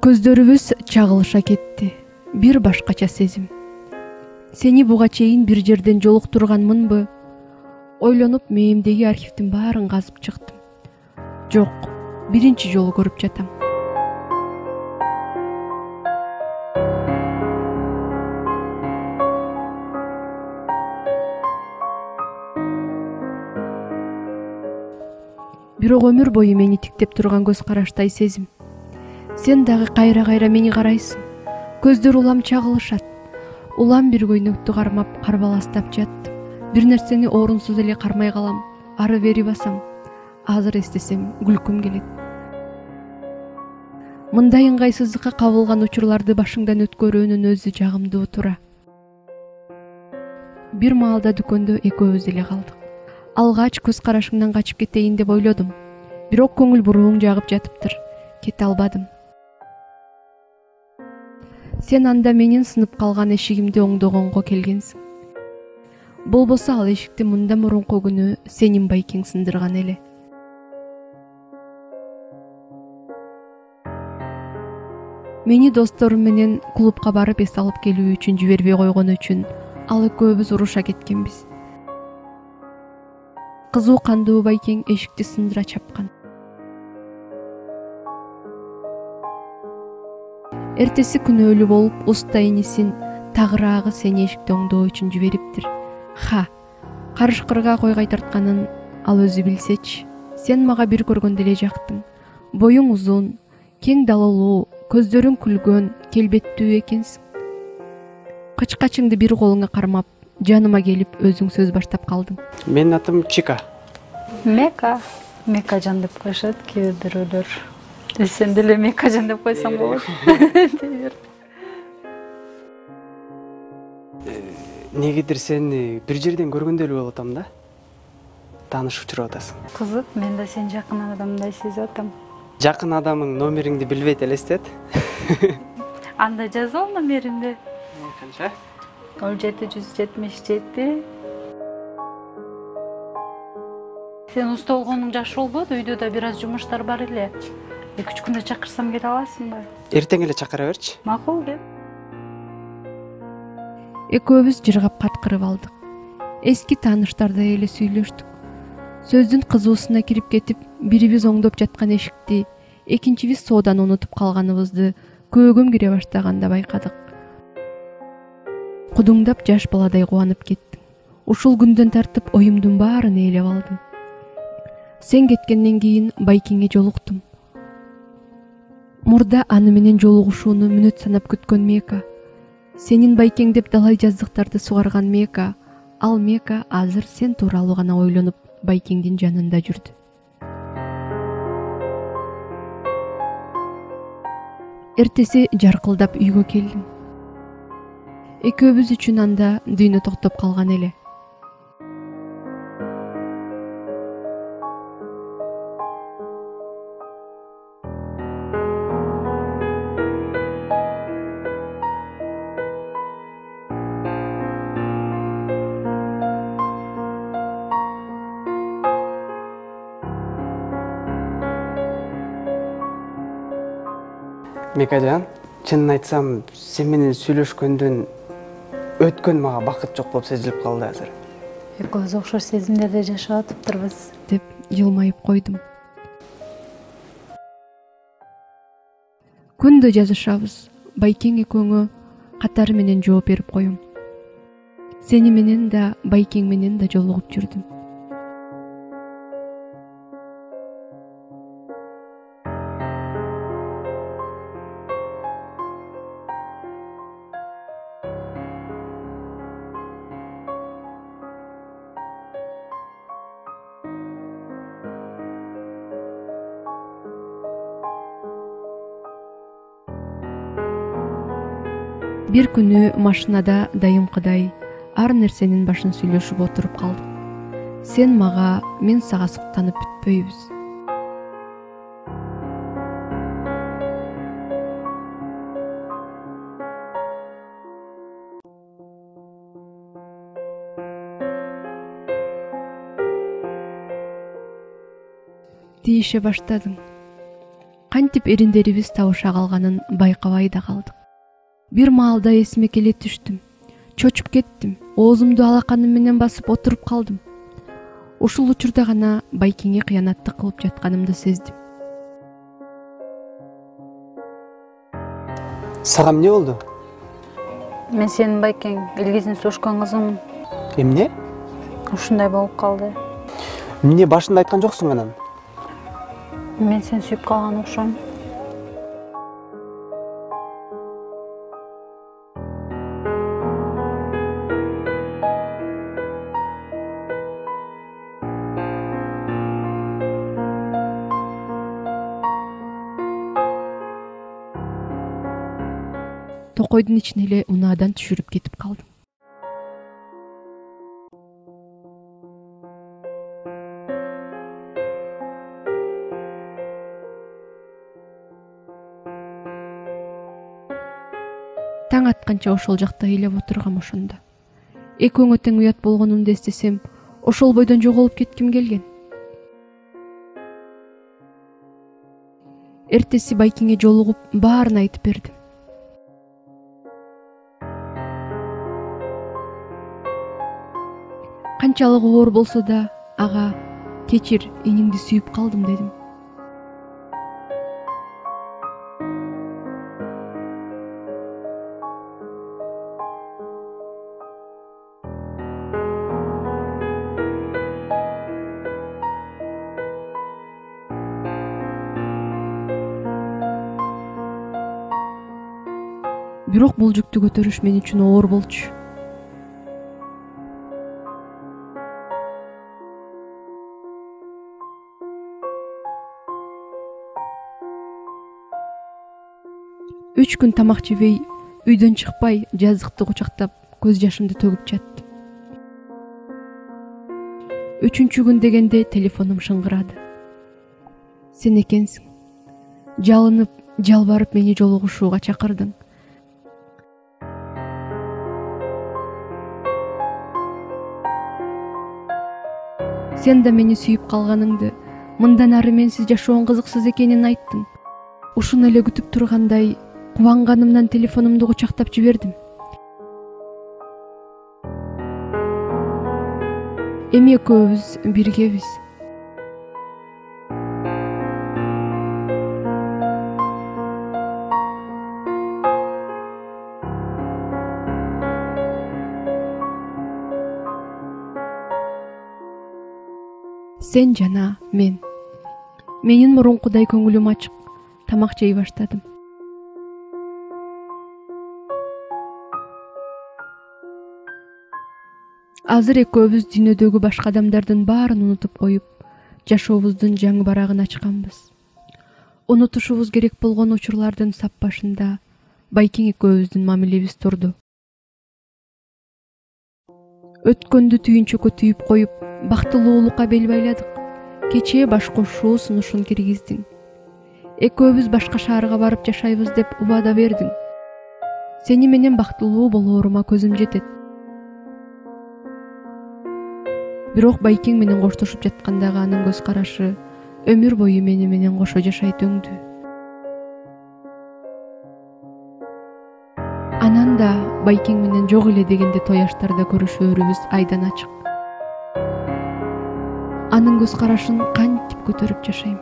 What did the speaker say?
Көздөрүбүз чагылыша кетти. Бир башкача сезим. Сени буга чейин бир жерден жолуктурганмынбы? Ойлонуп мээмдеги архивдин баарын казып чыктым. Жок, биринчи жолу көрүп жатам. Бирок өмүр бою мени тиктеп турган көз караштай сезим. Сен дагы кайра мени карайсың. Көздөр улам чагылышат. Улам бир көйнөктү кармап, карбаластап жаттым. Бир нерсени орунсуз эле кармай калам, ары бери басам. Азыр эстесем күлкүм келет. Мындай ыңгайсыздыкка кабылган учурларды башыңдан өткөрүүнүн өзү жагымдуу тура. Бир маалда дүкөндө экөөбүз эле калдык. Алгач көз карашыңдан качып кетейин деп ойлодум. Бирок көңүл бурууң жагып жатыптыр. Кете албадым. Сен анда менин сынып калган эшигимди оңдогонго келгенсиң. Болбосо ал эшикти мындан мурунку күнү сенин байкең сындырган эле. Мени досторум менен клубка барып эс алып келүү үчүн жибербей койгону үчүн ал экөөбүз уруша кеткенбиз. Кызуу кандуу байкең эшикти сындыра чапкан. Эртеси күнөөлүү болуп, уста инисин тагыраагы сени эшикти оңдоо үчүн жибериптир. Карышкырга койгой тартканын ал өзү билсечи. Сен мага бир көргөндө эле жактың. Боюң узун, кең далалуу, көздөрүң күлгөн, келбеттүү экенсиң. Кычкачыңды бир колуңа кармап, жаныма келип өзүң сөз баштап калдың. Менин атым Чика. Мекажан деп коюшат кээ бирөөлөр. Сен деле Мекажан деп койсоң болот. Негедир сени бир жерден көргөндөй эле болуп атам да. Тааныш учуруп атасың. Кызык, мен да сени жакын адамдай сезип атам. Жакын адамың номериңди билбейт элестет. Анда жазып ал номеримди. Канча? 0777. Сен уста болгонуң жакшы болбойбу? Үйдө да бир аз жумуштар бар эле. 2-3 күндө чакырсам келе аласыңбы? Эртең эле чакыра берчи. Макул деп. Экөөбүз жыргап каткырып алдык. Эски тааныштардай эле сүйлөштүк. Сөздүн кызуусуна кирип кетип, бирибиз оңдоп жаткан эшикти, экинчибиз соодан унутуп калганыбызды көөгөм кире баштаганда байкадык. Кудуңдап жаш баладай кубанып кеттим. Ушул күндөн тартып оюмдун баарын ээлеп алдым. Сен кеткенден кийин байкеңе жолуктум. Мурда аны менен жолугушууну мүнөт санап күткөн Мека. Сенин байкең деп далай жаздыктарды сугарган Мека, ал Мека азыр сен тууралуу гана ойлонуп байкеңдин жанында жүрдү. Эртеси жаркылдап үйгө келдим. Экөөбүз үчүн анда дүйнө токтоп калган эле. Мекажан, чынын айтсам, сен менен сүйлөшкөндөн өткөн мага бакыт жок болуп сезилип калды азыр. Экөөбүз окшош сезимдерде жашап атыптырбыз деп жылмайып койдум. Күндө жазышабыз. Байкең экөөңө катары менен жооп берип коем. Сени менен да, байкең менен да жолугуп жүрдүм. Бир күнү машинада дайымкыдай ар нерсенин башын сүйлөшүп отуруп калдык. Сен мага, мен сага суктанып бүтпөйбүз. Тийише баштадың. кантип эриндерибиз табыша калганын байкабай да калдык. Бир маалда эсиме келе түштүм. Чочуп кеттим. Оозумду алаканым менен басып отуруп калдым. Ушул учурда гана Байкеңе кыянаттык кылып жатканымды сездим. Сага эмне болду? Мен сенин Байкең, илгизин сушкан кызым. Эмне? Ушундай болуп калды. Эмне башында айткан жоксуң анан? Мен сени сүйүп калган окшойм. Токойдун ичине эле унаадан түшүрүп кетип калдым. Таң атканча ошол жакта ыйлап отургам ошондо. Экөөңө тең уят болгонумду эстесем, ошол бойдон жоголуп кетким келген. Эртеси Байкеңе жолугуп, баарын айтып бердим. Канчалык оор болсо да, ага, кечир, иниңди сүйүп калдым дедим. Бирок бул жүктү көтөрүш мен үчүн оор болчу. Үч күн тамак жебей, үйдөн чыкпай, жазыкты кучактап, көз жашымды төгүп жаттым. Үчүнчү күн дегенде телефонум шыңгырады. Сен экенсиң. Жалынып, жалбарып мени жолугушууга чакырдың. Сен да мени сүйүп калганыңды, мындан ары менсиз жашоонун кызыксыз экенин айттың. Ушуну эле күтүп тургандай, кубанганымдан телефонумду кучактап жибердим. Эми экөөбүз биргебиз. Сен жана мен. Менин мурункудай көңүлүм ачык, тамак жей баштадым. Азыр экөөбүз дүйнөдөгү башка адамдардын баарын унутуп коюп, жашообуздун жаңы барагын ачканбыз. Унутушубуз керек болгон учурлардын сап башында Байкең экөөбүздүн мамилебиз турду. Өткөндү түйүнчөккө түйүп коюп, бактылуулукка бел байладык. Кечээ баш кошуу сунушун киргиздиң. Экөөбүз башка шаарга барып жашайбыз деп убада бердиң. Сени менен бактылуу болоорума көзүм жетет. Бирок Байкең менен коштошуп жаткандагы анын көз карашы өмүр бою мени менен кошо жашайт өңдү. Анан да Байкең менен жок эле дегенде тояштарда көрүшөөрүбүз айдан ачык. Анын көз карашын кантип көтөрүп жашайм.